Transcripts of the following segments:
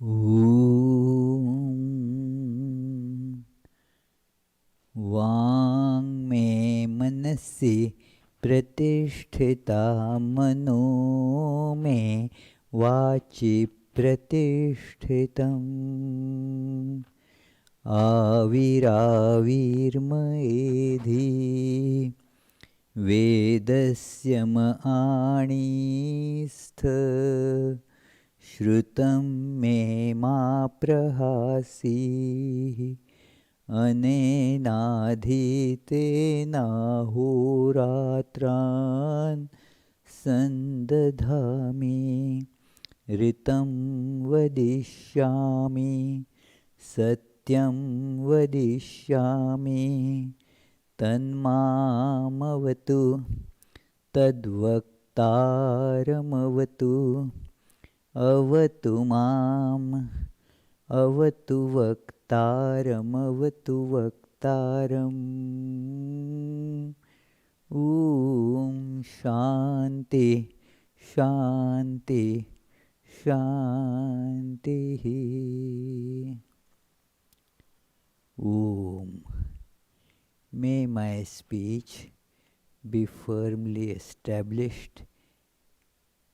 ॐ वाङ्मे मनसि प्रतिष्ठिता मनो मे वाचि प्रतिष्ठितम् आविराविर्मयेधि वेदस्य मआणीस्थ श्रुतं मे मा प्रहासीः अनेनाधीतेनाहोरात्रान् सन्दधामि ऋतं वदिष्यामि सत्यं वदिष्यामि तन्मामवतु तद्वक्तारमवतु अवतु माम् अवतु वक्तारमवतु वक्तारम् ॐ शान्ति शान्ति शान्तिः ॐ May my speech be firmly established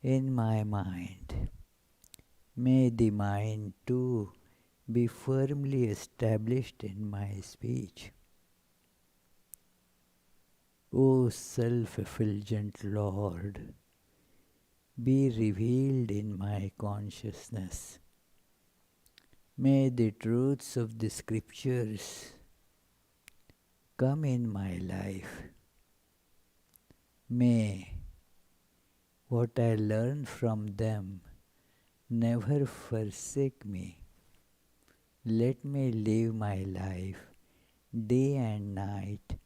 in my mind. May the mind too be firmly established in my speech. O self-effulgent Lord, be revealed in my consciousness. May the truths of the scriptures come in my life. May what I learn from them never forsake me. Let me live my life day and night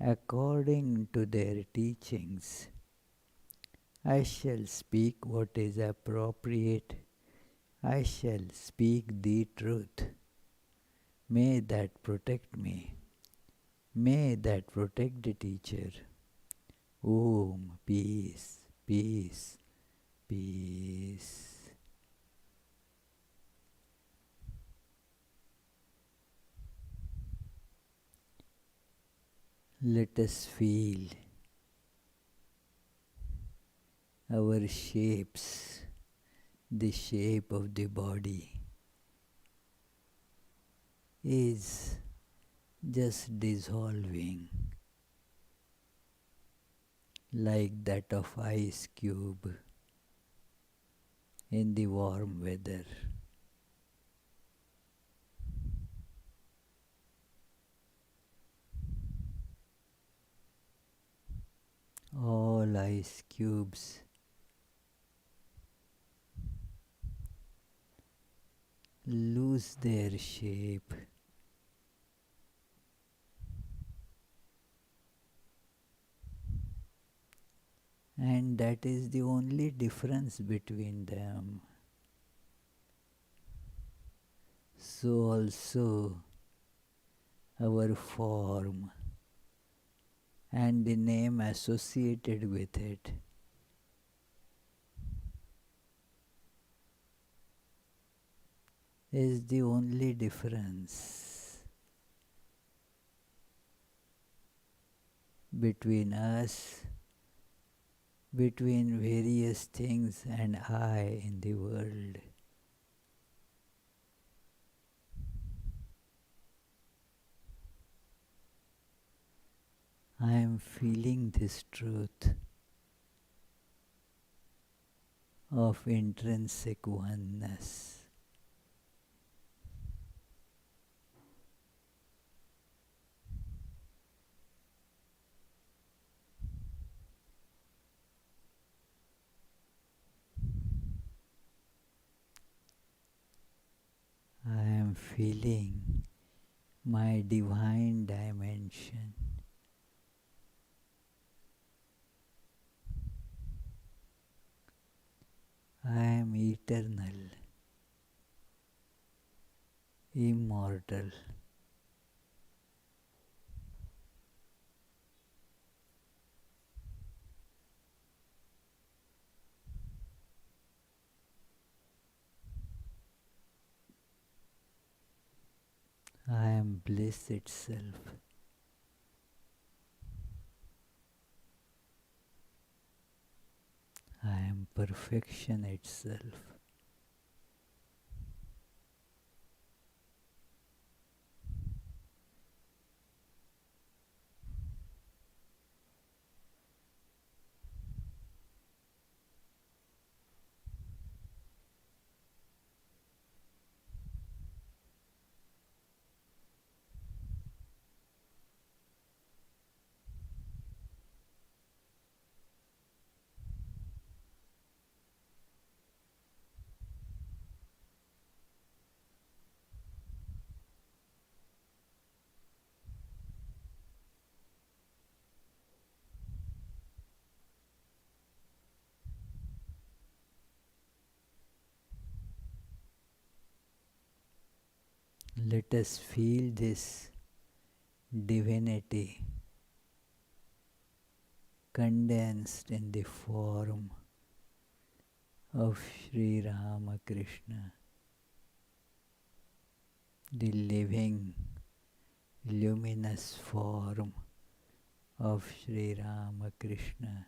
according to their teachings. I shall speak what is appropriate. I shall speak the truth. May that protect me. May that protect the teacher. Om, peace, peace, peace. Let us feel our shapes, the shape of the body is just dissolving like that of ice cube in the warm weather. All ice cubes lose their shape and that is the only difference between them. So also our form and the name associated with it is the only difference between us, between various things and I in the world. I am feeling this truth of intrinsic oneness. I am feeling my divine dimension. I am eternal, immortal. I am bliss itself. I am perfection itself. Let us feel this divinity condensed in the form of Sri Ramakrishna, the living, luminous form of Sri Ramakrishna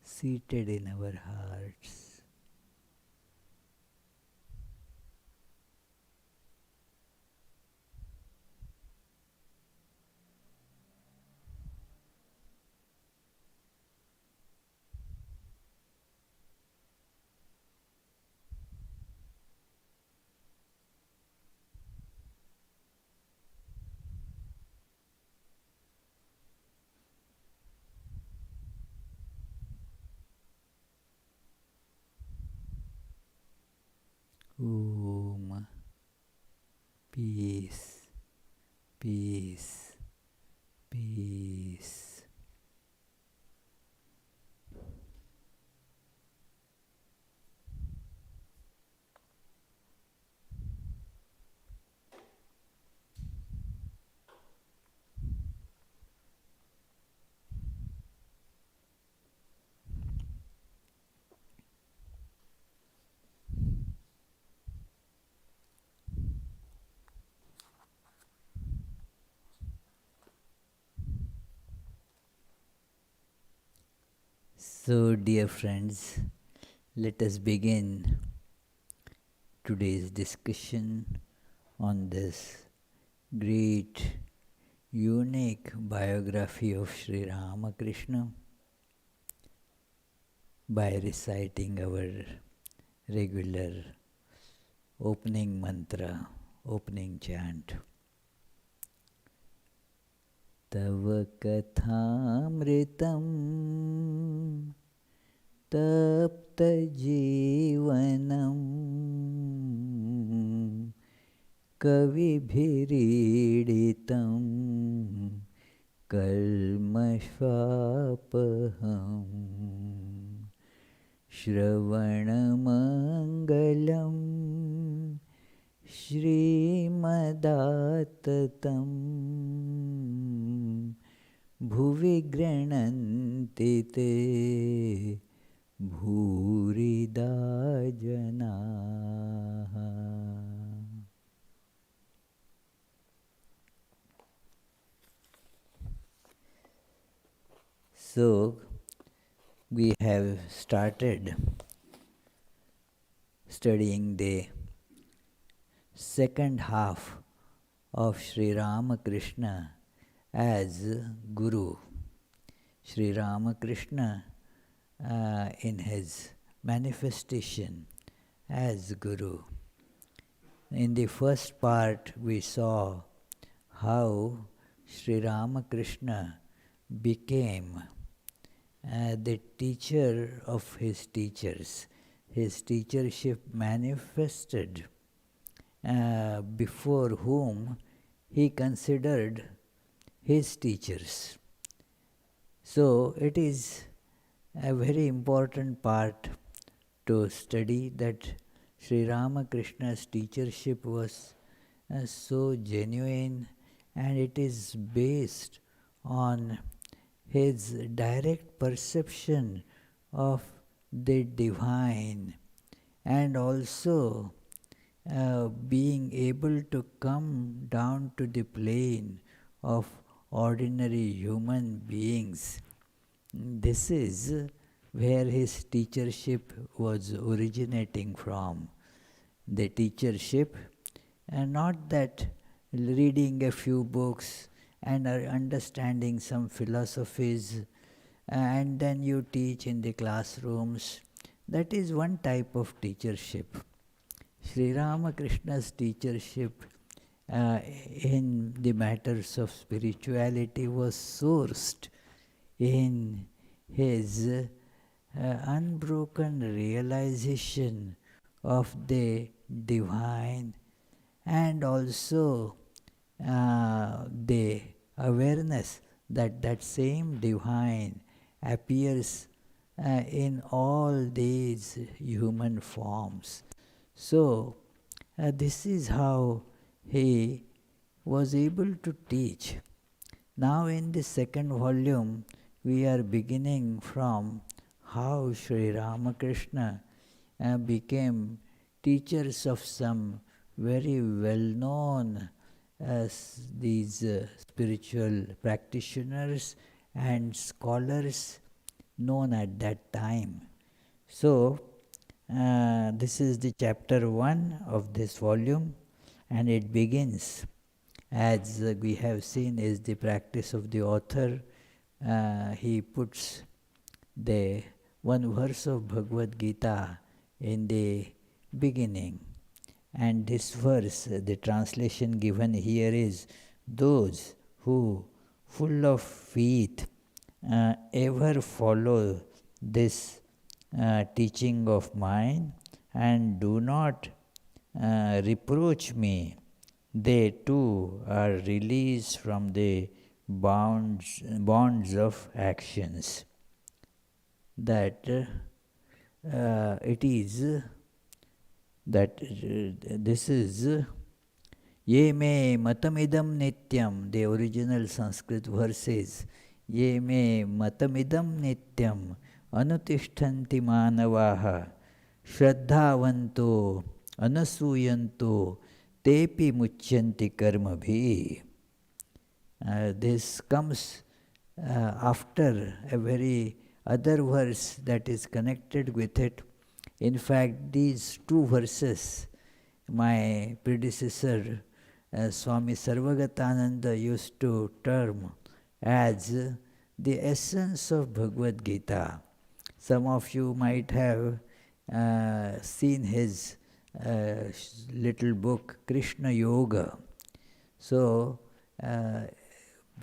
seated in our hearts. Om. Peace, peace, peace. So, dear friends, let us begin today's discussion on this great, unique biography of Sri Ramakrishna by reciting our regular opening mantra, opening chant. Tava kathamritam tapta jivanam kavibhiriditam kalmashvapaham Shravanamangalam Shrimadattatam Bhuvi Grananti Te Bhurida Janaha. So, we have started studying the second half of Sri Ramakrishna as Guru. Sri Ramakrishna in his manifestation as Guru. In the first part we saw how Sri Ramakrishna became the teacher of his teachers. His teachership manifested before whom he considered his teachers. So it is a very important part to study that Sri Ramakrishna's teachership was so genuine, and it is based on his direct perception of the divine, and also being able to come down to the plane of ordinary human beings. This is where his teachership was originating from. The teachership, and not that reading a few books and understanding some philosophies and then you teach in the classrooms. That is one type of teachership. Sri Ramakrishna's teachership in the matters of spirituality was sourced in his unbroken realization of the divine, and also the awareness that that same divine appears in all these human forms. So this is how he was able to teach. Now in the second volume we are beginning from how Sri Ramakrishna became teachers of some very well-known these spiritual practitioners and scholars known at that time. So this is the chapter 1 of this volume, and it begins, as we have seen, is the practice of the author. He puts the one verse of Bhagavad Gita in the beginning. And this verse, the translation given here is, those who, full of faith, ever follow this teaching of mine and do not reproach me, they too are released from the bonds of actions. That it is that this is ye me matamidam nityam. The original Sanskrit verse is ye me matamidam nityam anutishtanti manavaha shraddhavanto anasuyanto tepi mucyanti karmabhi. This comes after a very other verse that is connected with it. In fact, these two verses, my predecessor, Swami Sarvagatananda, used to term as the essence of Bhagavad Gita. Some of you might have seen his little book, Krishna Yoga. So,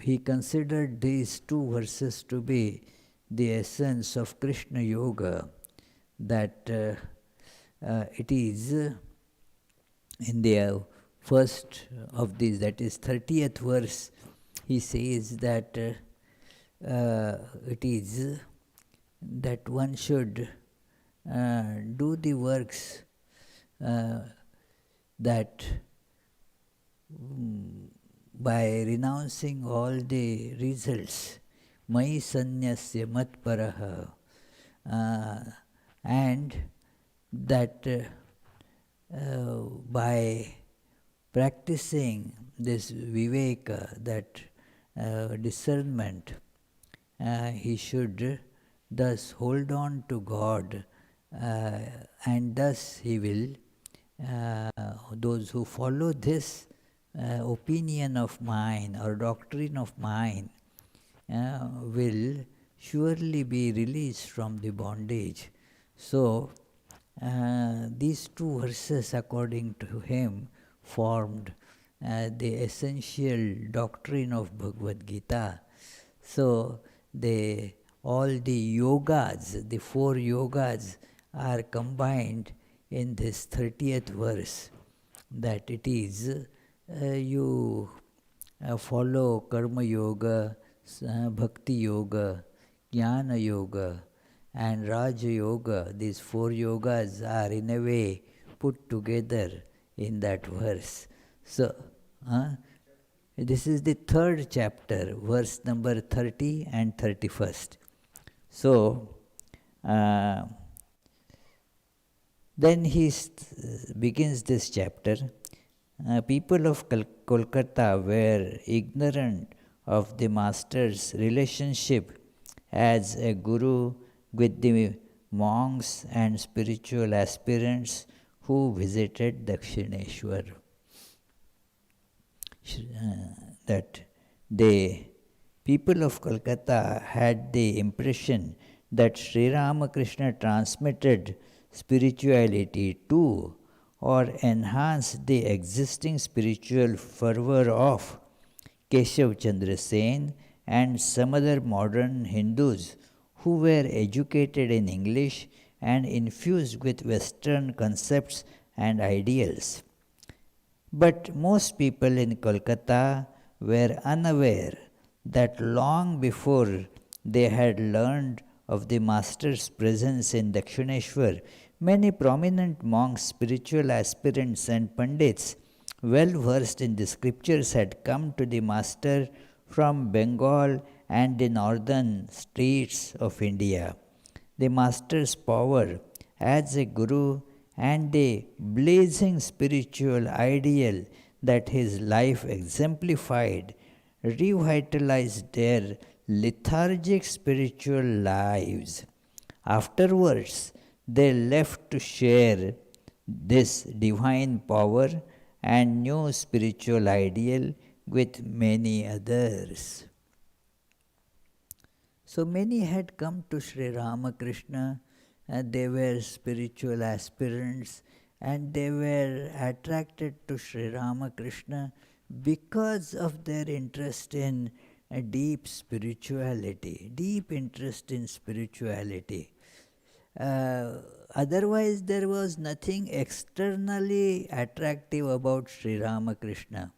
he considered these two verses to be the essence of Krishna Yoga, that it is in the first of these, that is 30th verse, he says that it is that one should do the works that by renouncing all the results, mai sanyasya matparaha, and that by practicing this viveka, that discernment, he should thus hold on to God, and thus he will, those who follow this opinion of mine or doctrine of mine will surely be released from the bondage. So, these two verses, according to him, formed the essential doctrine of Bhagavad Gita. So, all the yogas, the 4 yogas, are combined in this 30th verse, that it is you follow Karma Yoga, Bhakti Yoga, Jnana Yoga, and Raja Yoga. These 4 yogas are in a way put together in that verse. So, this is the 3rd chapter, verse number 30 and 31st. So, Then he begins this chapter. People of Kolkata were ignorant of the master's relationship as a guru with the monks and spiritual aspirants who visited Dakshineshwar. That the people of Kolkata had the impression that Sri Ramakrishna transmitted spirituality to or enhanced the existing spiritual fervor of Keshav Chandra Sen and some other modern Hindus who were educated in English and infused with Western concepts and ideals. But most people in Kolkata were unaware that long before they had learned of the Master's presence in Dakshineshwar, many prominent monks, spiritual aspirants, and pandits, well versed in the scriptures, had come to the Master from Bengal and the northern states of India. The Master's power as a Guru and the blazing spiritual ideal that his life exemplified revitalized their lethargic spiritual lives. Afterwards, they left to share this divine power and new spiritual ideal with many others. So many had come to Sri Ramakrishna, and they were spiritual aspirants, and they were attracted to Sri Ramakrishna because of their interest in a deep spirituality, deep interest in spirituality. Otherwise, there was nothing externally attractive about Sri Ramakrishna,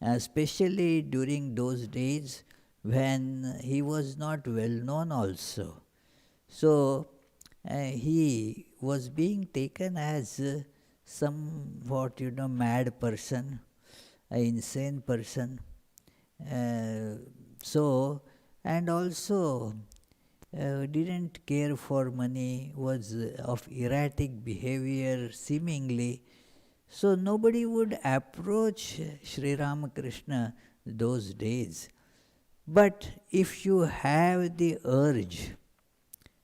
especially during those days when he was not well known also. So, he was being taken as somewhat, mad person, an insane person. And also didn't care for money, was of erratic behavior seemingly. So nobody would approach Sri Ramakrishna those days. But if you have the urge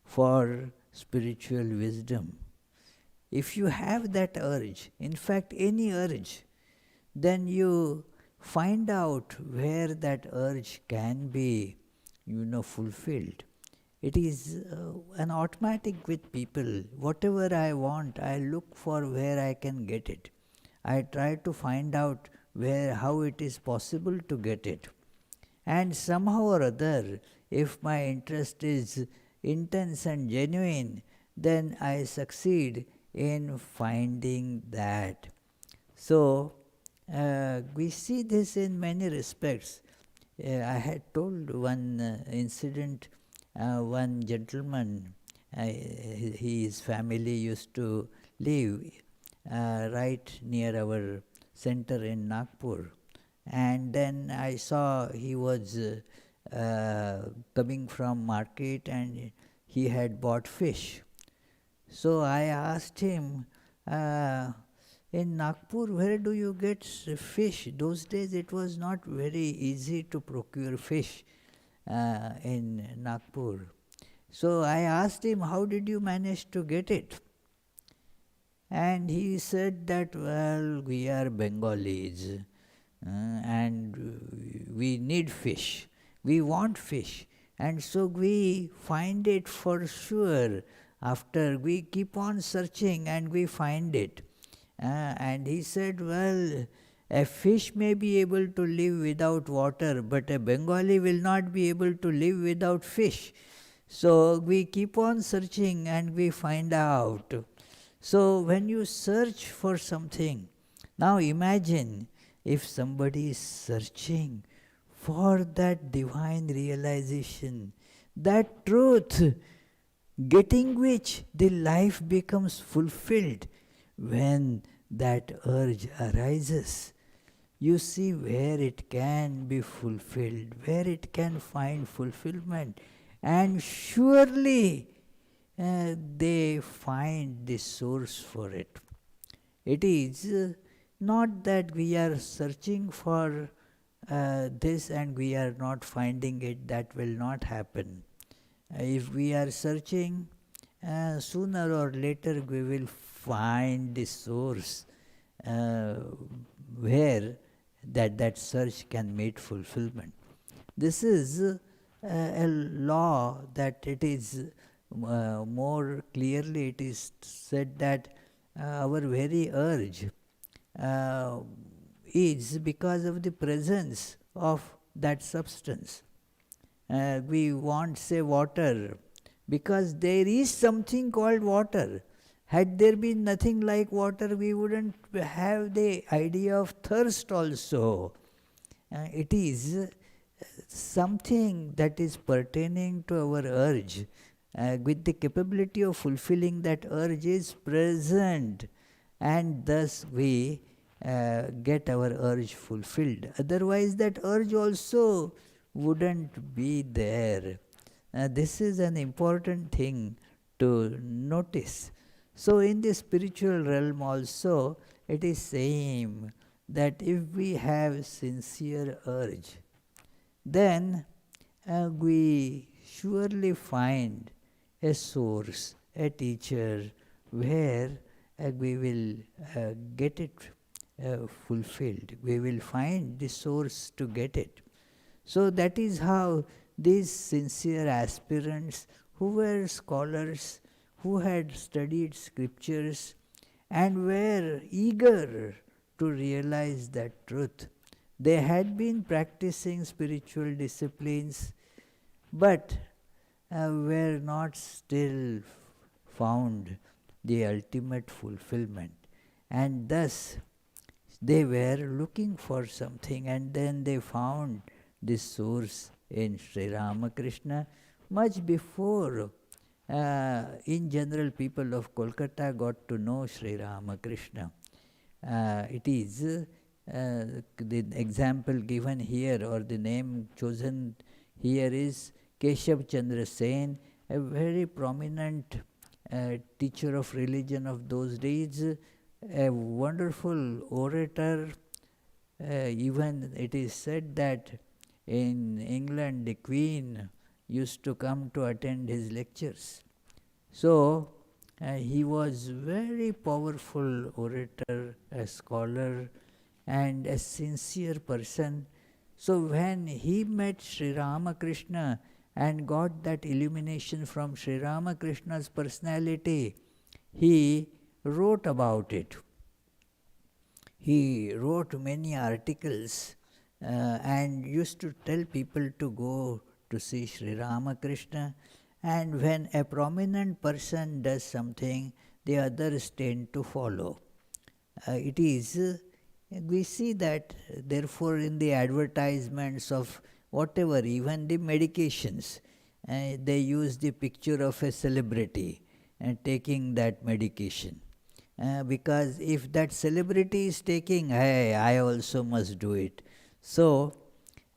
for spiritual wisdom, if you have that urge, in fact any urge, then you find out where that urge can be, fulfilled. It is an automatic with people. Whatever I want, I look for where I can get it. I try to find out how it is possible to get it. And somehow or other, if my interest is intense and genuine, then I succeed in finding that. So, we see this in many respects. I had told one incident. One gentleman, his family used to live right near our center in Nagpur. And then I saw he was coming from market and he had bought fish. So I asked him, in Nagpur, where do you get fish? Those days it was not very easy to procure fish in Nagpur. So I asked him, how did you manage to get it? And he said that, well, we are Bengalis and we need fish. We want fish. And so we find it for sure. After we keep on searching and we find it. And he said, well, a fish may be able to live without water, but a Bengali will not be able to live without fish. So we keep on searching and we find out. So when you search for something, now imagine if somebody is searching for that divine realization, that truth, getting which the life becomes fulfilled. When that urge arises, you see where it can be fulfilled, where it can find fulfillment. And surely they find the source for it. It is not that we are searching for this and we are not finding it, that will not happen. If we are searching, sooner or later we will find the source uh, where that search can meet fulfillment. This is a law that it is more clearly it is said that our very urge uh, is because of the presence of that substance. We want, say, water, because there is something called water. Had there been nothing like water, we wouldn't have the idea of thirst also. It is something that is pertaining to our urge, with the capability of fulfilling that urge is present, and thus we get our urge fulfilled. Otherwise, that urge also wouldn't be there. This is an important thing to notice. So, in the spiritual realm also, it is same that if we have sincere urge, then we surely find a source, a teacher, where we will get it fulfilled. We will find the source to get it. So that is how these sincere aspirants who were scholars, who had studied scriptures and were eager to realize that truth, they had been practicing spiritual disciplines, but were not still found the ultimate fulfillment. And thus they were looking for something, and then they found this source in Sri Ramakrishna much before in general people of Kolkata got to know Sri Ramakrishna. It is the example given here, or the name chosen here, is Keshav Chandra Sen, a very prominent teacher of religion of those days, a wonderful orator. Even it is said that in England the Queen used to come to attend his lectures. So he was very powerful orator, a scholar, and a sincere person. So when he met Sri Ramakrishna and got that illumination from Sri Ramakrishna's personality, he wrote about it. He wrote many articles and used to tell people to go to see Sri Ramakrishna. And when a prominent person does something, the others tend to follow. It is, we see that therefore in the advertisements of whatever, even the medications, they use the picture of a celebrity taking that medication. Because if that celebrity is taking, hey, I also must do it. So,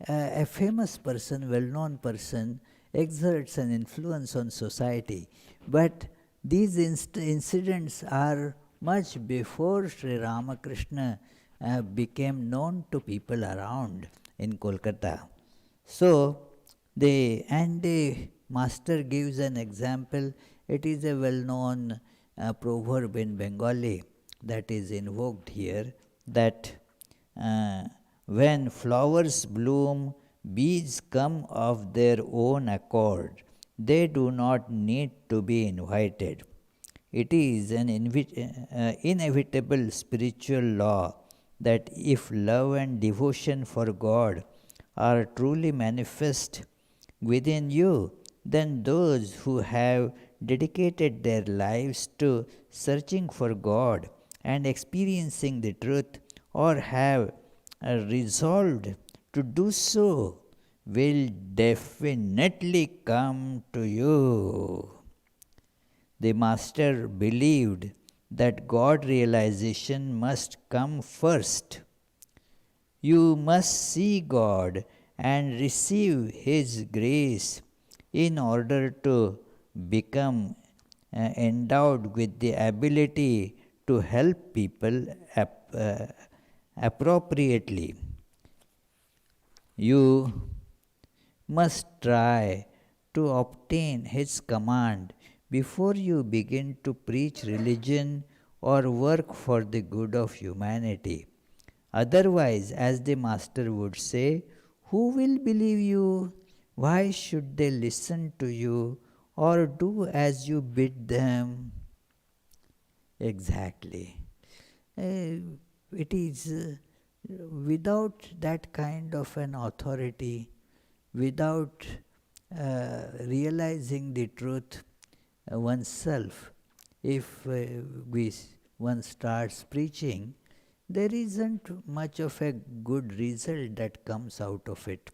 a famous person, well-known person, exerts an influence on society. But these incidents are much before Sri Ramakrishna became known to people around in Kolkata. So, the master gives an example. It is a well-known proverb in Bengali that is invoked here, that when flowers bloom, bees come of their own accord. They do not need to be invited. It is an inevitable spiritual law that if love and devotion for God are truly manifest within you, then those who have dedicated their lives to searching for God and experiencing the truth, or have resolved to do so, will definitely come to you. The master believed that God realization must come first. You must see God and receive His grace in order to become endowed with the ability to help people appropriately. You must try to obtain his command before you begin to preach religion or work for the good of humanity. Otherwise, as the Master would say, who will believe you? Why should they listen to you or do as you bid them? Exactly. It is without that kind of an authority, without realizing the truth oneself, if one starts preaching, there isn't much of a good result that comes out of it.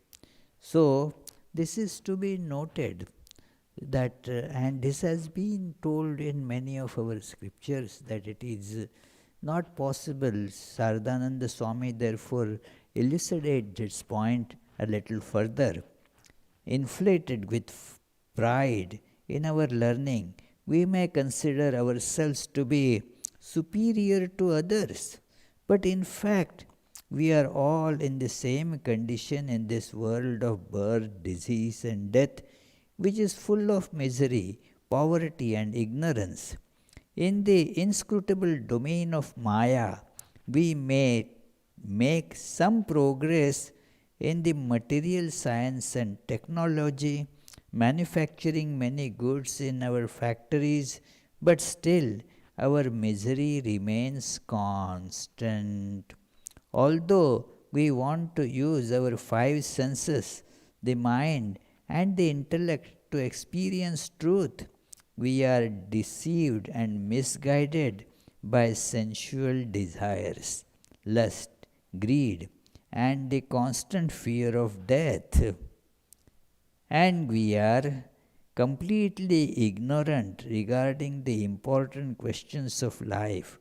So, this is to be noted that, and this has been told in many of our scriptures, that it is not possible. Saradananda Swami therefore elucidates this point a little further. Inflated with pride in our learning, we may consider ourselves to be superior to others, but in fact, we are all in the same condition in this world of birth, disease, and death, which is full of misery, poverty, and ignorance. In the inscrutable domain of Maya, we may make some progress in the material science and technology, manufacturing many goods in our factories, but still our misery remains constant. Although we want to use our five senses, the mind, and the intellect to experience truth, we are deceived and misguided by sensual desires, lust, greed, and the constant fear of death. And we are completely ignorant regarding the important questions of life,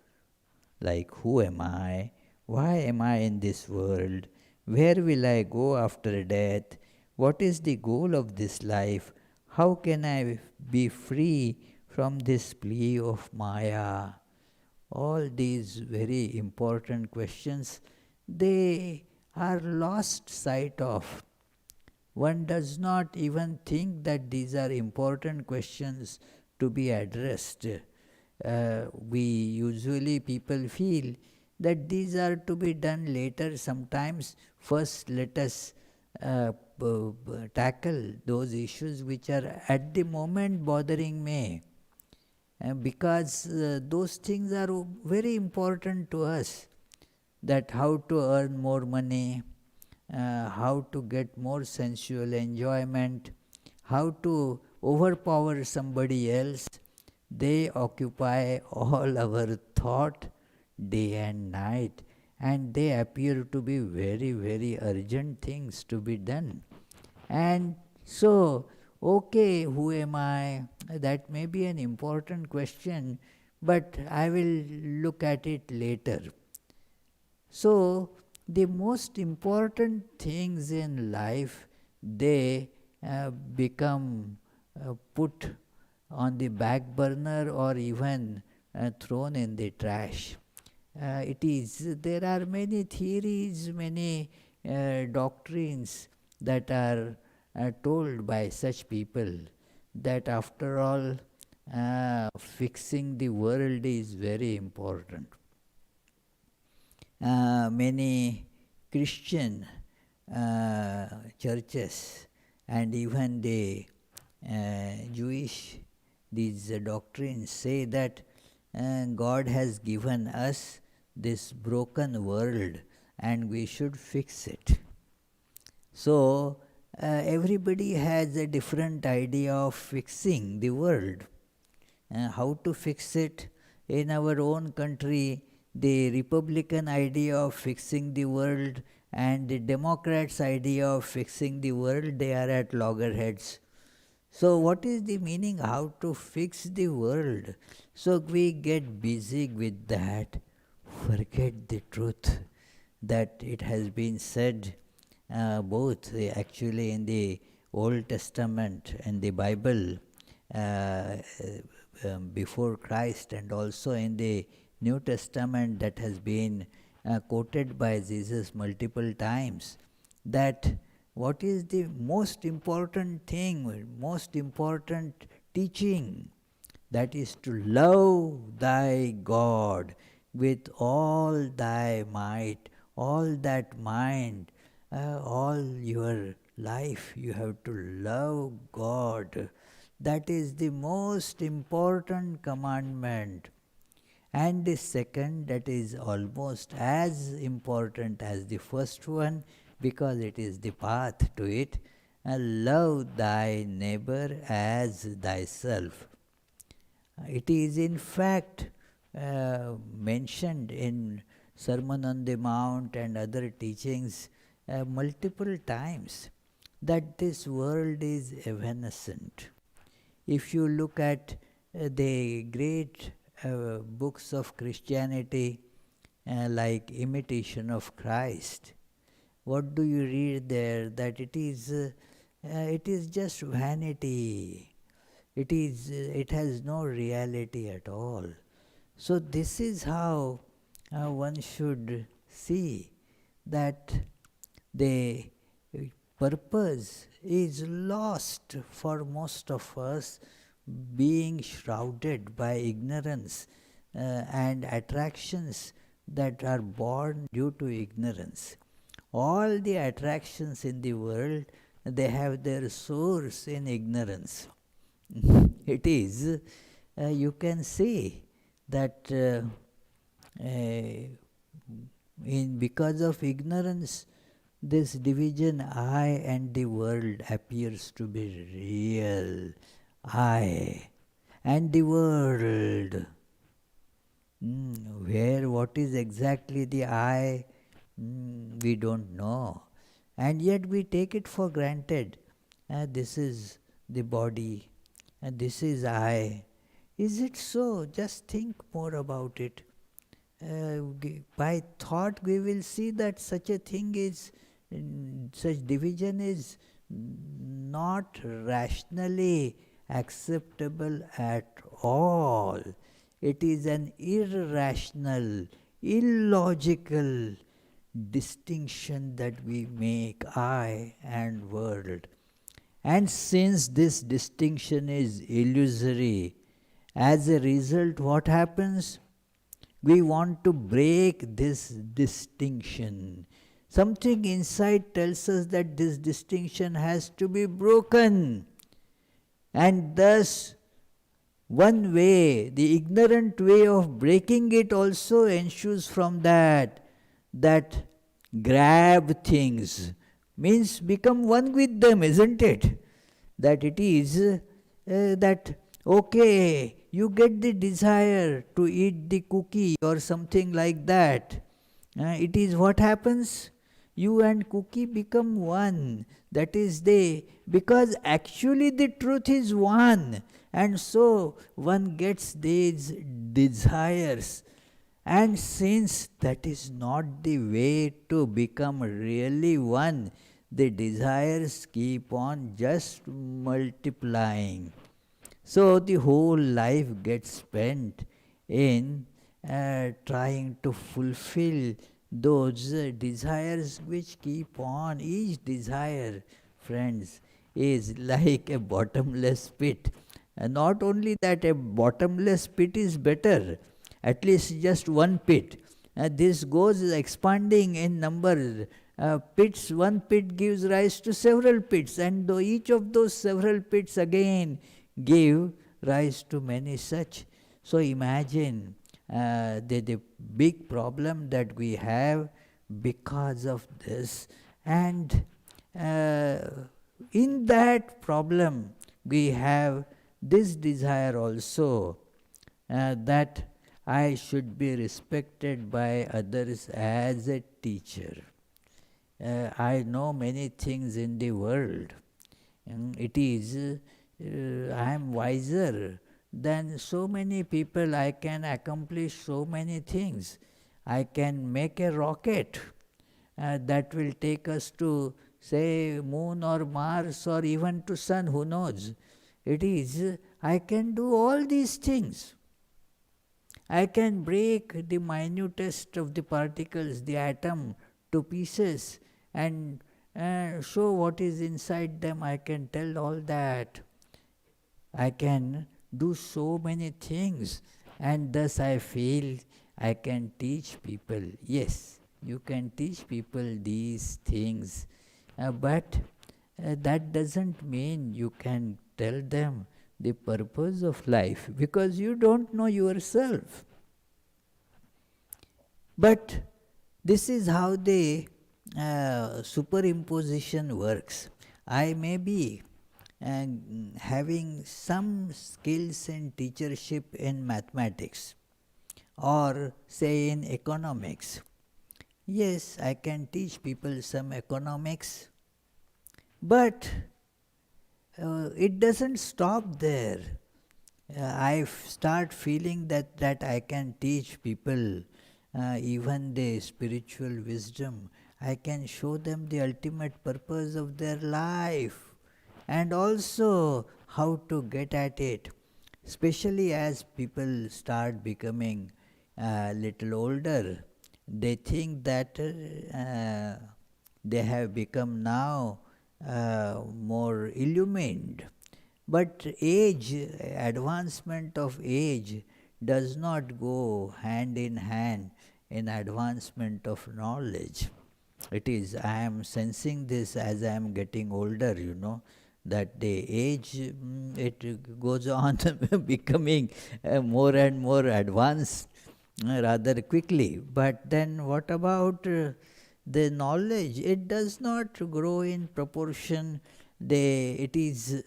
like who am I? Why am I in this world? Where will I go after death? What is the goal of this life? How can I be free from this plea of Maya? All these very important questions, they are lost sight of. One does not even think that these are important questions to be addressed. We usually, people feel that these are to be done later. Sometimes first let us tackle those issues which are at the moment bothering me, because those things are very important to us, that how to earn more money, how to get more sensual enjoyment, how to overpower somebody else. They occupy all our thought day and night, and they appear to be very, very urgent things to be done. And so, okay, who am I? That may be an important question, but I will look at it later. So, the most important things in life, they become put on the back burner or even thrown in the trash. There are many theories, many doctrines that are told by such people, that after all, fixing the world is very important. Many Christian churches and even the Jewish, these doctrines say that God has given us this broken world and we should fix it. So, everybody has a different idea of fixing the world. How to fix it? In our own country, the Republican idea of fixing the world and the Democrats' idea of fixing the world, they are at loggerheads. So what is the meaning how to fix the world? So we get busy with that, forget the truth that it has been said both actually in the Old Testament and the Bible, before Christ, and also in the New Testament that has been quoted by Jesus multiple times, that what is the most important thing, most important teaching? That is to love thy God with all thy might, all that mind, all your life. You have to love God. That is the most important commandment. And the second, that is almost as important as the first one, because it is the path to it. Love thy neighbor as thyself. It is in fact mentioned in Sermon on the Mount and other teachings multiple times that this world is evanescent. If you look at the great books of Christianity like Imitation of Christ, what do you read there? That it is just vanity. It has no reality at all. So this is how one should see that the purpose is lost for most of us, being shrouded by ignorance and attractions that are born due to ignorance. All the attractions in the world, they have their source in ignorance. It is, you can see that because of ignorance, this division I and the world appears to be real. I and the world. What is exactly the I? We don't know. And yet we take it for granted. This is the body, and this is I. Is it so? Just think more about it. By thought we will see that such a thing is, such division is not rationally acceptable at all. It is an irrational, illogical distinction that we make, I and world. And since this distinction is illusory, as a result, what happens? We want to break this distinction. Something inside tells us that this distinction has to be broken. And thus, one way, the ignorant way of breaking it also ensues from that grab things means become one with them, isn't it? That it is that, okay, you get the desire to eat the cookie or something like that. It is what happens? You and cookie become one. That is because actually the truth is one. And so one gets these desires. And since that is not the way to become really one, the desires keep on just multiplying. So the whole life gets spent in trying to fulfill those desires which keep on. Each desire, friends, is like a bottomless pit. And not only that, a bottomless pit is better, at least just one pit. This goes expanding in number. Pits, one pit gives rise to several pits, and though each of those several pits again give rise to many such. So imagine the big problem that we have because of this. And in that problem, we have this desire also, that I should be respected by others as a teacher. I know many things in the world. It is, I am wiser than so many people. I can accomplish so many things. I can make a rocket that will take us to, say, moon or Mars or even to sun, who knows. It is, I can do all these things. I can break the minutest of the particles, the atom, to pieces and show what is inside them. I can tell all that. I can do so many things, and thus I feel I can teach people. Yes, you can teach people these things, but that doesn't mean you can tell them the purpose of life, because you don't know yourself. But this is how the superimposition works. I may be having some skills in teachership in mathematics, or say in economics. Yes, I can teach people some economics, but it doesn't stop there. I start feeling that I can teach people even the spiritual wisdom. I can show them the ultimate purpose of their life, and also how to get at it. Especially as people start becoming a little older, they think that they have become now more illumined. But age, advancement of age, does not go hand in hand in advancement of knowledge. It is, I am sensing this as I am getting older, that the age, it goes on becoming more and more advanced rather quickly. But then what about the knowledge? It does not grow in proportion. It is,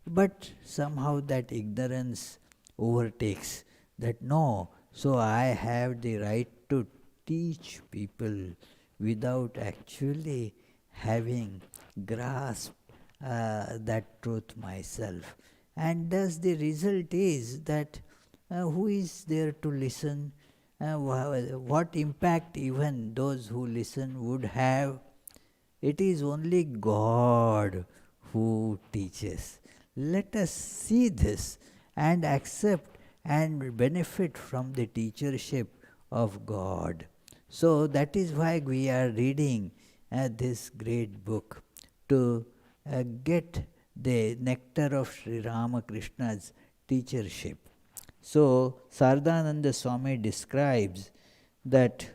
but somehow that ignorance overtakes that no, so I have the right to teach people without actually having grasped that truth myself. And thus the result is that who is there to listen? What impact even those who listen would have? It is only God who teaches. Let us see this and accept and benefit from the teachership of God. So that is why we are reading this great book, to get the nectar of Sri Ramakrishna's teachership. So Saradananda Swami describes that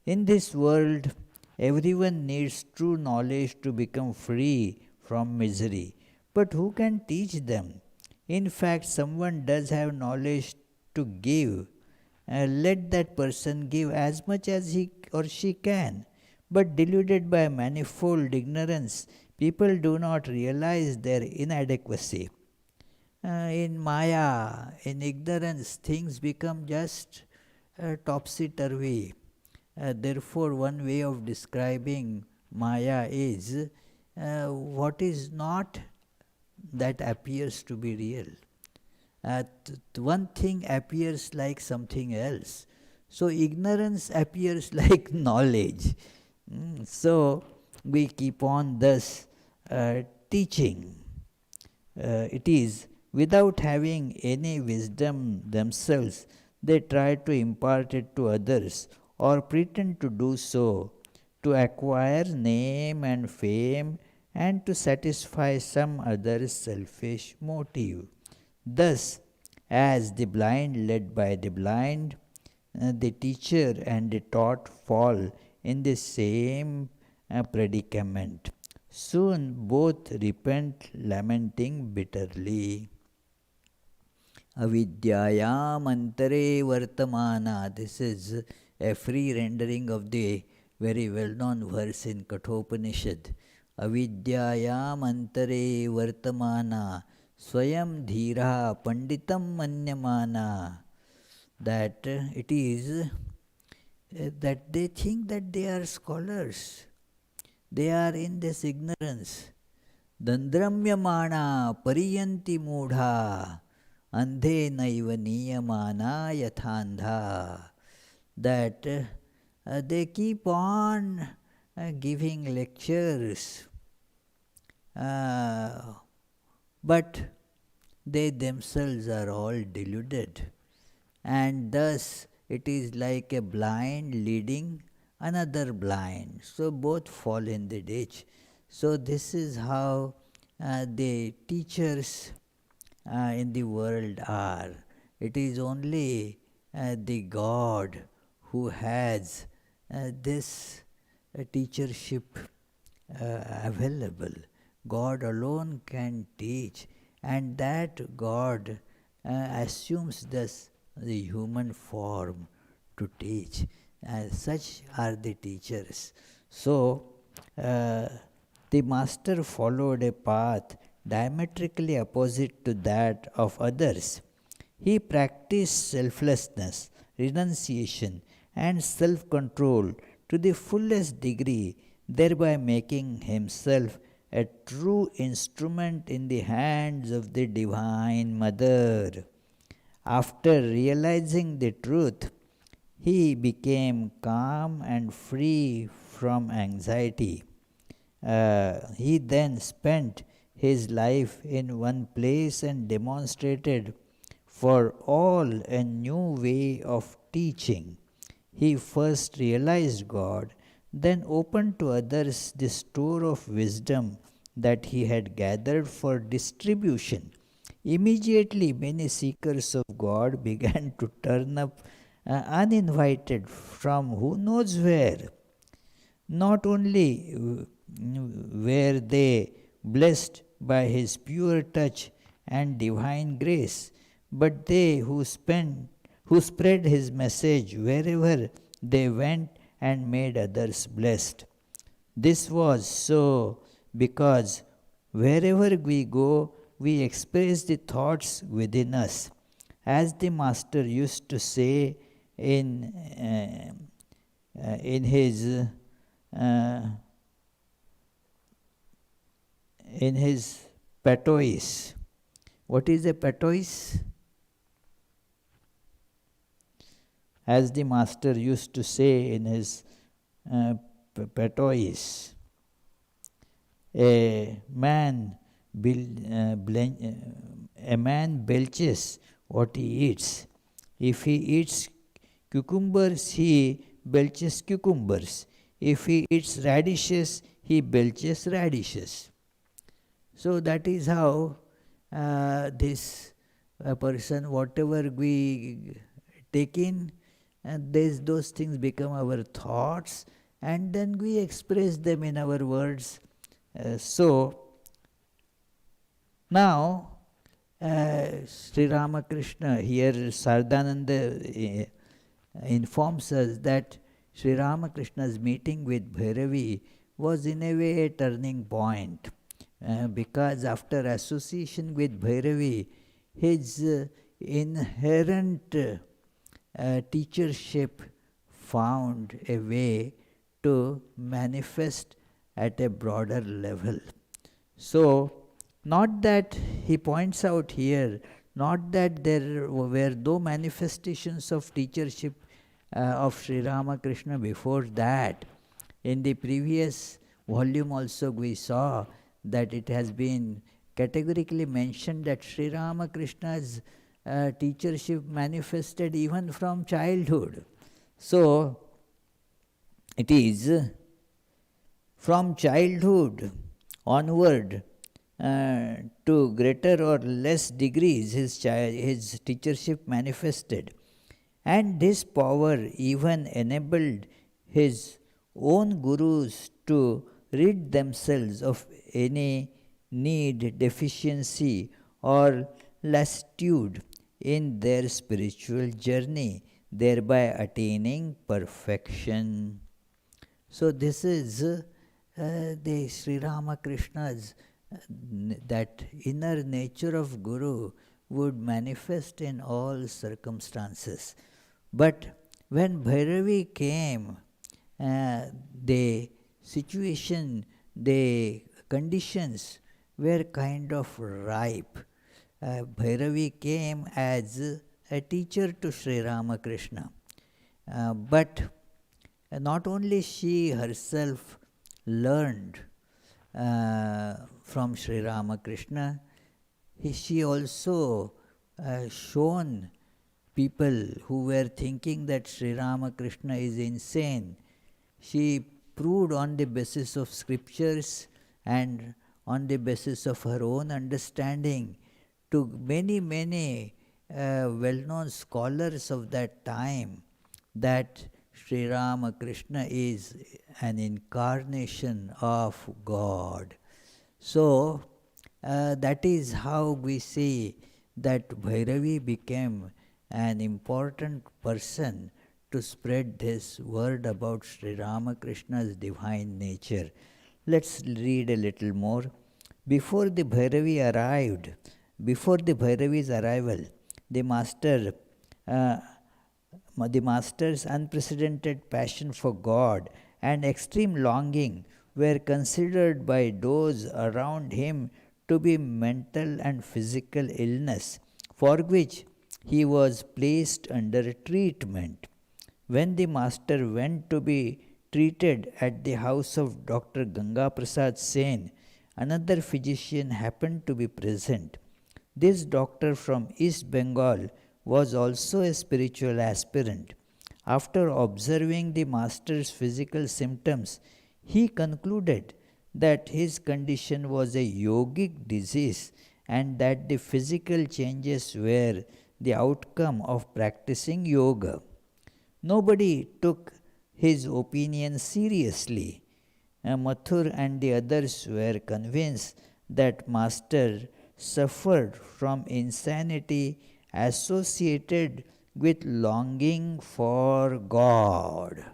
in this world, everyone needs true knowledge to become free from misery. But who can teach them? In fact, someone does have knowledge to give. Let that person give as much as he or she can. But deluded by manifold ignorance, people do not realize their inadequacy. In Maya, in ignorance, things become just topsy-turvy. Therefore, one way of describing Maya is what is not, that appears to be real. One thing appears like something else. So ignorance appears like knowledge. So we keep on thus teaching. It is without having any wisdom themselves, they try to impart it to others or pretend to do so, to acquire name and fame and to satisfy some other selfish motive. Thus, as the blind led by the blind, the teacher and the taught fall in the same predicament. Soon both repent, lamenting bitterly. Avidyayam antare vartamana. This is a free rendering of the very well-known verse in Kathopanishad. Avidyayam antare vartamana swayam dhira panditam manyamana. That it is that they think that they are scholars. They are in this ignorance. Dandramyamana pariyanti mudha andhe naiva niyamana yathandha. That they keep on giving lectures, but they themselves are all deluded. And thus it is like a blind leading another blind. So both fall in the ditch. So this is how the teachers in the world are. It is only the God who has this teachership available. God alone can teach, and that God assumes thus the human form to teach. Such are the teachers. So, the master followed a path diametrically opposite to that of others. He practiced selflessness, renunciation, and self control to the fullest degree, thereby making himself a true instrument in the hands of the Divine Mother. After realizing the truth, he became calm and free from anxiety. He then spent his life in one place and demonstrated for all a new way of teaching. He first realized God, then opened to others the store of wisdom that he had gathered for distribution. Immediately, many seekers of God began to turn up uninvited from who knows where. Not only were they blessed by his pure touch and divine grace, but they who spread his message wherever they went and made others blessed. This was so because wherever we go, we express the thoughts within us. As the Master used to say in his uh, in his patois. What is a patois? As the Master used to say in his patois, a man a man belches what he eats. If he eats cucumbers, he belches cucumbers. If he eats radishes, he belches radishes. So that is how this person, whatever we take in, and those things become our thoughts, and then we express them in our words. So now, Sri Ramakrishna here, Saradananda informs us that Sri Ramakrishna's meeting with Bhairavi was in a way a turning point, because after association with Bhairavi, his inherent teachership found a way to manifest at a broader level. So, not that he points out here, not that there were no manifestations of teachership of Sri Ramakrishna before that. In the previous volume also we saw that it has been categorically mentioned that Sri Ramakrishna's teachership manifested even from childhood. So, it is from childhood onward to greater or less degrees his teachership manifested, and this power even enabled his own gurus to rid themselves of any need, deficiency, or lassitude in their spiritual journey, thereby attaining perfection. So this is the Sri Ramakrishna's that inner nature of Guru would manifest in all circumstances. But when Bhairavi came, the situation, the conditions were kind of ripe. Bhairavi came as a teacher to Sri Ramakrishna. But not only she herself learned from Sri Ramakrishna, she also shown people who were thinking that Sri Ramakrishna is insane. She proved on the basis of scriptures and on the basis of her own understanding to many, many well-known scholars of that time that Sri Ramakrishna is an incarnation of God. So that is how we see that Bhairavi became an important person to spread this word about Sri Ramakrishna's divine nature. Let's read a little more. Before the Bhairavi arrived, before the Bhairavi's arrival, the master, the master's unprecedented passion for God and extreme longing were considered by those around him to be mental and physical illness, for which he was placed under treatment. When the master went to be treated at the house of Dr. Ganga Prasad Sen, another physician happened to be present. This doctor from East Bengal was also a spiritual aspirant. After observing the master's physical symptoms, he concluded that his condition was a yogic disease and that the physical changes were the outcome of practicing yoga. Nobody took his opinion seriously. Mathur and the others were convinced that Master suffered from insanity associated with longing for God.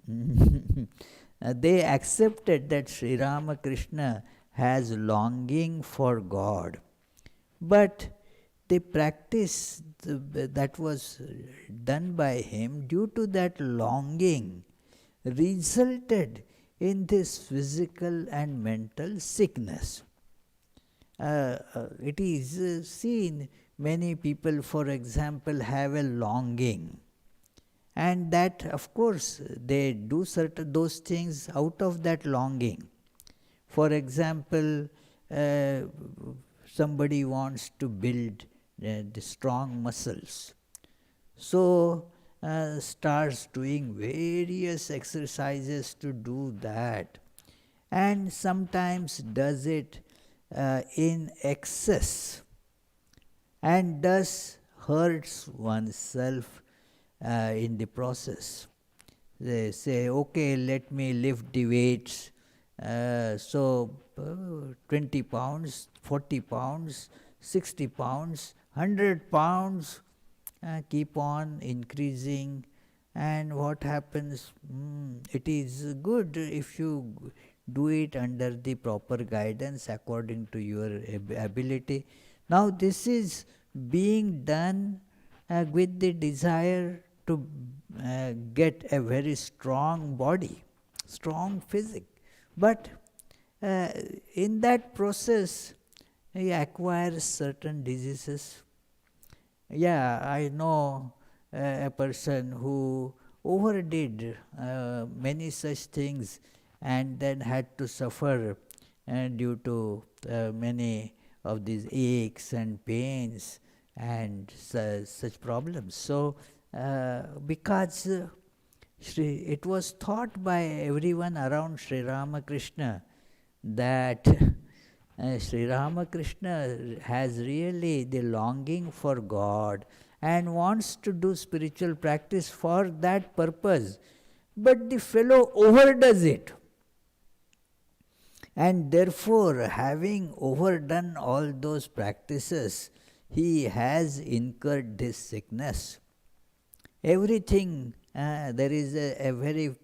They accepted that Sri Ramakrishna has longing for God. But the practice that was done by him due to that longing resulted in this physical and mental sickness. It is seen many people, for example, have a longing, and that of course they do certain those things out of that longing. For example, somebody wants to build the strong muscles, so starts doing various exercises to do that, and sometimes does it in excess and thus hurts oneself in the process. They say, okay, let me lift the weights. 20 pounds, 40 pounds, 60 pounds, 100 pounds, keep on increasing. And what happens? It is good if you do it under the proper guidance according to your ability. Now this is being done with the desire to get a very strong body, strong physique. But in that process, he acquires certain diseases. Yeah, I know a person who overdid many such things and then had to suffer due to many of these aches and pains and such problems. So, because it was thought by everyone around Sri Ramakrishna that Sri Ramakrishna has really the longing for God and wants to do spiritual practice for that purpose, but the fellow overdoes it. And therefore, having overdone all those practices, he has incurred this sickness. Everything, there is a very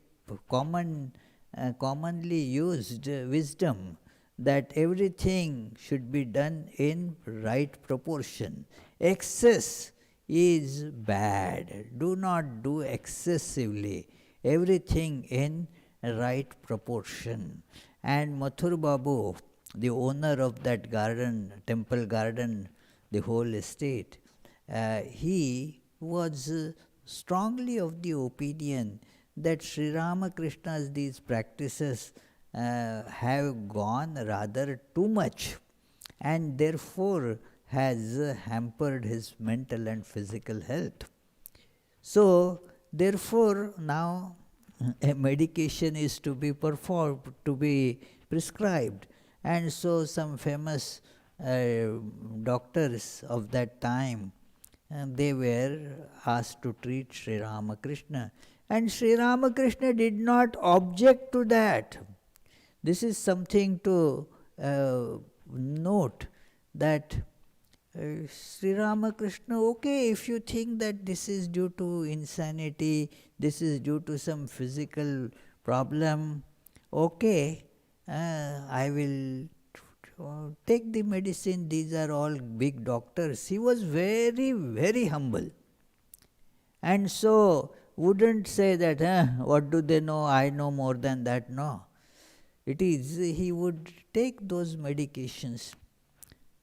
commonly used wisdom that everything should be done in right proportion. Excess is bad. Do not do excessively. Everything in right proportion. And Mathur Babu, the owner of that garden, temple garden, the whole estate, he was strongly of the opinion that Sri Ramakrishna's these practices have gone rather too much, and therefore has hampered his mental and physical health. So, therefore, now a medication is to be performed, to be prescribed, and so some famous doctors of that time, they were asked to treat Sri Ramakrishna, and Sri Ramakrishna did not object to that. This is something to note, that Sri Ramakrishna, okay, if you think that this is due to insanity, this is due to some physical problem, okay, I will take the medicine. These are all big doctors. He was very, very humble. And so, wouldn't say that, what do they know, I know more than that. No. It is, he would take those medications.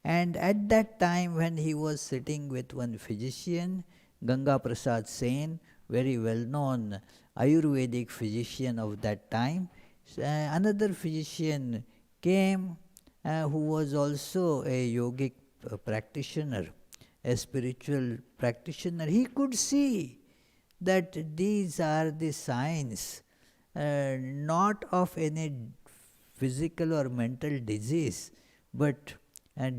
And at that time, when he was sitting with one physician, Ganga Prasad Sen, very well known Ayurvedic physician of that time, another physician came who was also a yogic practitioner, a spiritual practitioner. He could see that these are the signs not of any physical or mental disease, but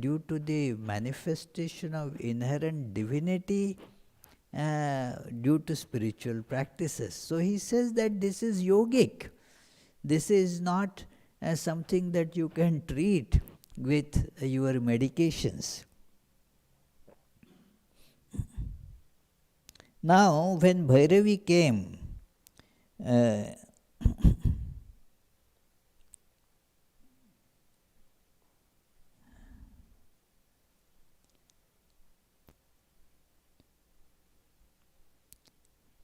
due to the manifestation of inherent divinity due to spiritual practices. So he says that this is yogic. This is not something that you can treat with your medications. Now, when Bhairavi came,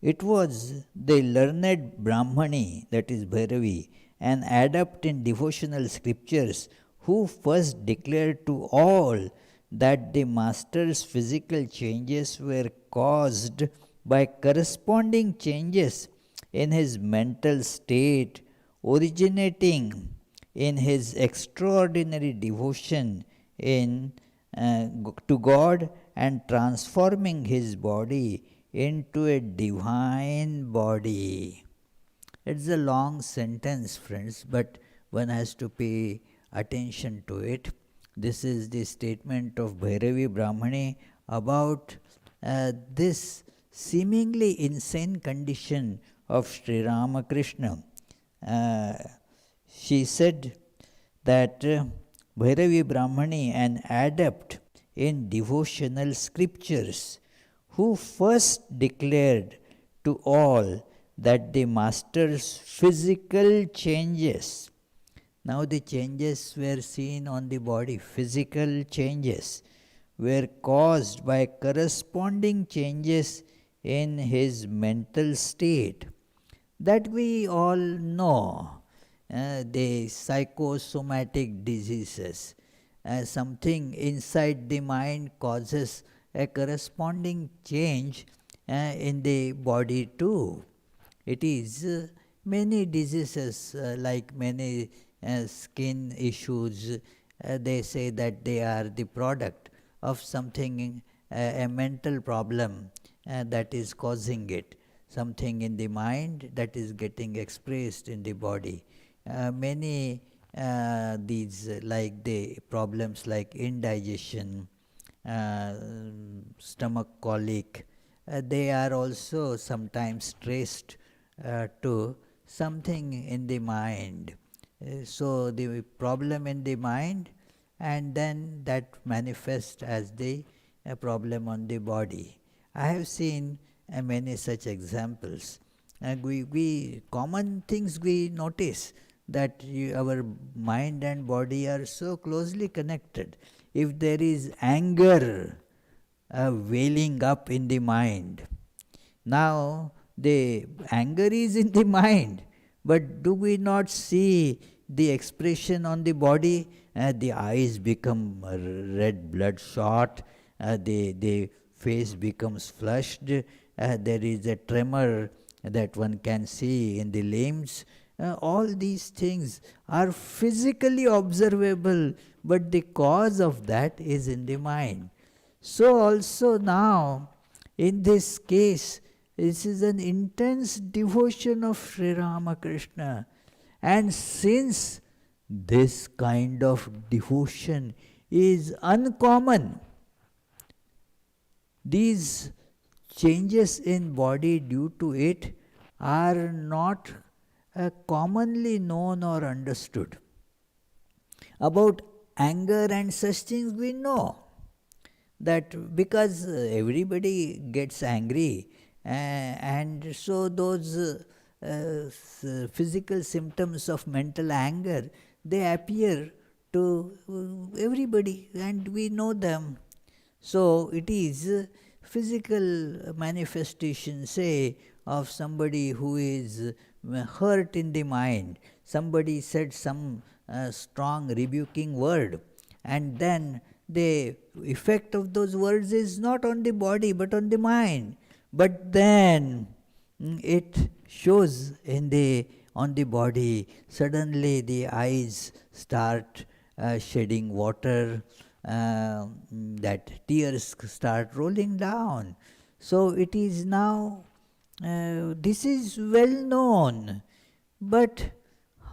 it was the learned Brahmani, that is Bhairavi, an adept in devotional scriptures, who first declared to all that the master's physical changes were caused by corresponding changes in his mental state, originating in his extraordinary devotion to God and transforming his body into a divine body. It's a long sentence, friends, but one has to pay attention to it. This is the statement of Bhairavi Brahmani about this seemingly insane condition of Sri Ramakrishna. She said that Bhairavi Brahmani, an adept in devotional scriptures, who first declared to all that the master's physical changes, now the changes were seen on the body, physical changes, were caused by corresponding changes in his mental state. That we all know, the psychosomatic diseases. Something inside the mind causes a corresponding change in the body too. It is many diseases like many skin issues, they say that they are the product of something, a mental problem that is causing it, something in the mind that is getting expressed in the body. Many these like the problems like indigestion, stomach colic, they are also sometimes traced to something in the mind. So the problem in the mind, and then that manifests as the problem on the body. I have seen many such examples. We common things we notice that our mind and body are so closely connected. If there is anger wailing up in the mind, now the anger is in the mind, but do we not see the expression on the body? The eyes become red bloodshot, the face becomes flushed, there is a tremor that one can see in the limbs, all these things are physically observable, but the cause of that is in the mind. So also now, in this case, this is an intense devotion of Sri Ramakrishna. And since this kind of devotion is uncommon, these changes in body due to it are not commonly known or understood. About anger and such things we know, that because everybody gets angry, and so those physical symptoms of mental anger, they appear to everybody and we know them. So it is physical manifestation, say, of somebody who is hurt in the mind. Somebody said some strong rebuking word, and then the effect of those words is not on the body but on the mind. But then it shows on the body. Suddenly the eyes start shedding water, that tears start rolling down. So it is now, this is well known, but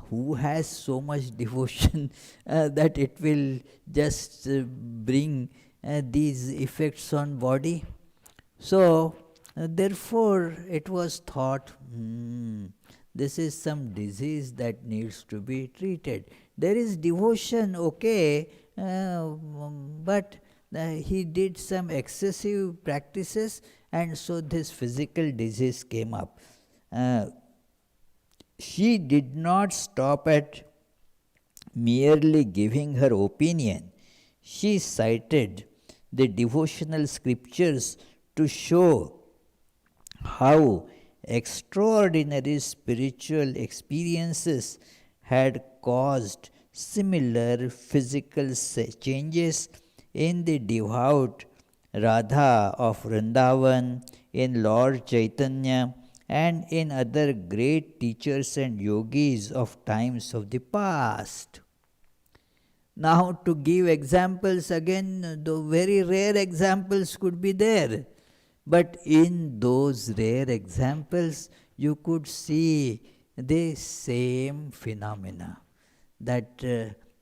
who has so much devotion that it will just bring these effects on body? So therefore it was thought, this is some disease that needs to be treated. There is devotion, okay, but he did some excessive practices, and so this physical disease came up. She did not stop at merely giving her opinion. She cited the devotional scriptures to show how extraordinary spiritual experiences had caused similar physical changes in the devout Radha of Vrindavan, in Lord Chaitanya, and in other great teachers and yogis of times of the past. Now, to give examples again, the very rare examples could be there. But in those rare examples, you could see the same phenomena, that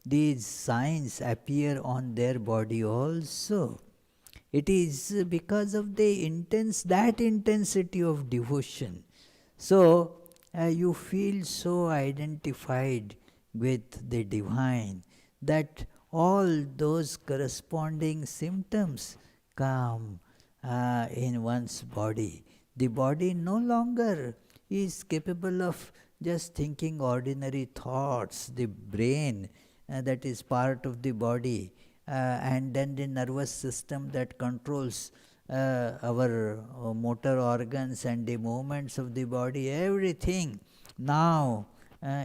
these signs appear on their body also. It is because of the intensity of devotion. So you feel so identified with the divine that all those corresponding symptoms come in one's body. The body no longer is capable of just thinking ordinary thoughts. The brain that is part of the body, and then the nervous system that controls our motor organs and the movements of the body, everything now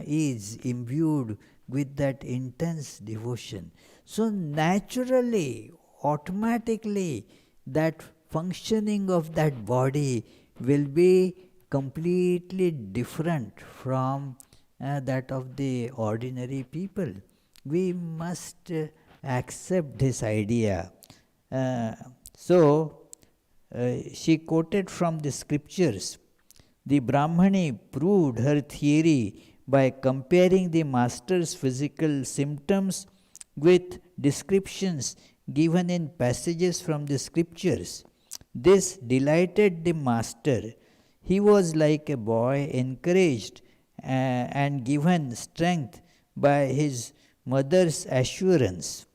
is imbued with that intense devotion. So naturally, automatically, that functioning of that body will be completely different from that of the ordinary people. We must accept this idea. So she quoted from the scriptures. The Brahmani proved her theory by comparing the master's physical symptoms with descriptions given in passages from the scriptures. This delighted the master. He was like a boy encouraged and given strength by his mother's assurance.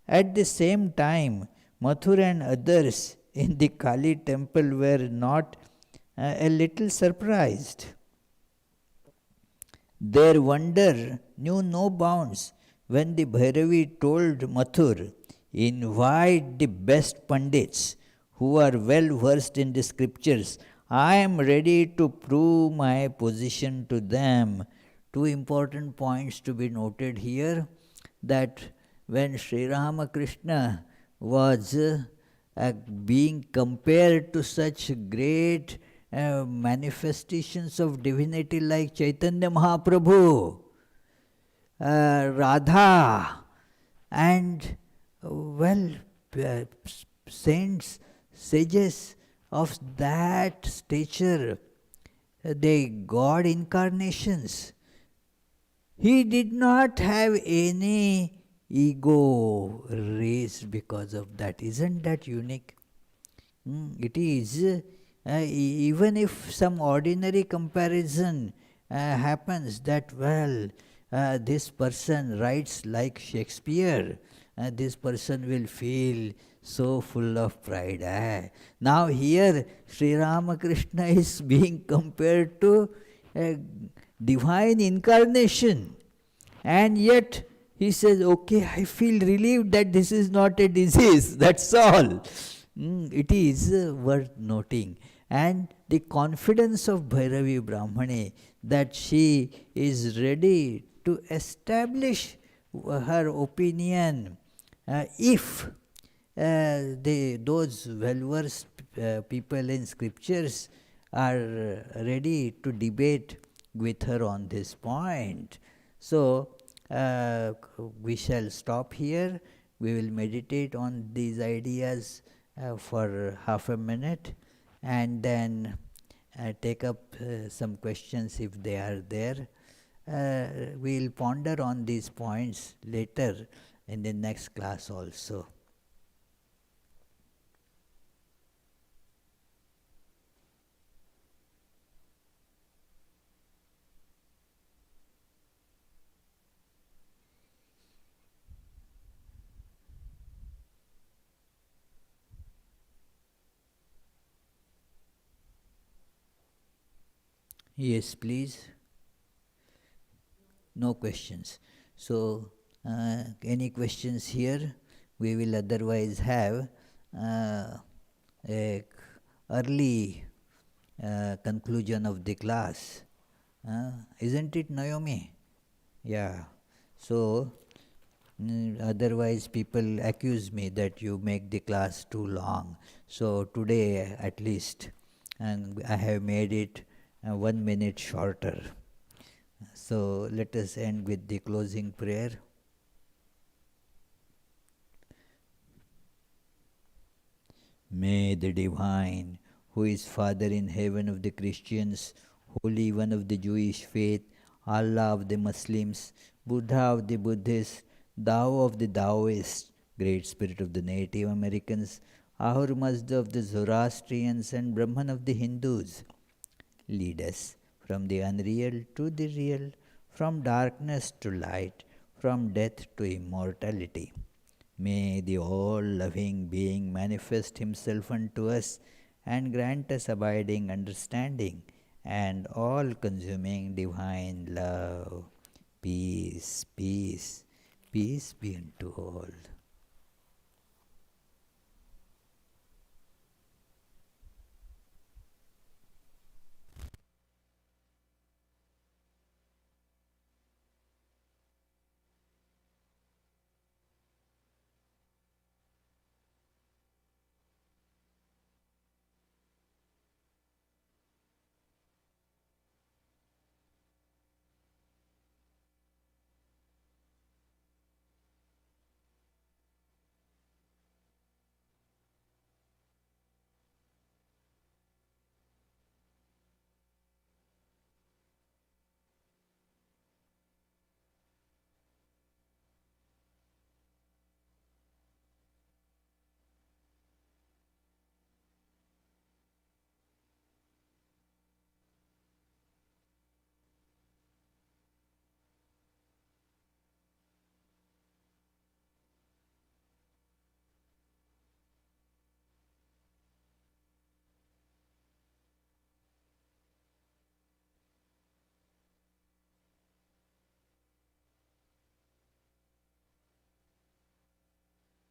At the same time, Mathur and others in the Kali temple were not a little surprised. Their wonder knew no bounds when the Bhairavi told Mathur, invite the best pandits who are well versed in the scriptures. I am ready to prove my position to them. Two important points to be noted here, that when Sri Ramakrishna was being compared to such great manifestations of divinity like Chaitanya Mahaprabhu, Radha, and saints, sages of that stature, they God incarnations. He did not have any ego raised because of that. Isn't that unique? It is, even if some ordinary comparison happens that, this person writes like Shakespeare, this person will feel so full of pride. Now here Sri Ramakrishna is being compared to divine incarnation, and yet he says, okay, I feel relieved that this is not a disease, that's all. It is worth noting. And the confidence of Bhairavi Brahmane, that she is ready to establish her opinion if those well-versed people in scriptures are ready to debate with her on this point. So, we shall stop here. We will meditate on these ideas for half a minute, and then take up some questions if they are there. We will ponder on these points later in the next class also. Yes, please. No questions. So, any questions here? We will otherwise have a early conclusion of the class. Isn't it, Naomi? Yeah. So, otherwise people accuse me that you make the class too long. So today at least, and I have made it 1 minute shorter. So let us end with the closing prayer. May the Divine, who is Father in heaven of the Christians, Holy One of the Jewish faith, Allah of the Muslims, Buddha of the Buddhists, Tao of the Taoists, Great Spirit of the Native Americans, Ahura Mazda of the Zoroastrians, and Brahman of the Hindus, lead us from the unreal to the real, from darkness to light, from death to immortality. May the all-loving being manifest himself unto us and grant us abiding understanding and all-consuming divine love. Peace, peace, peace be unto all.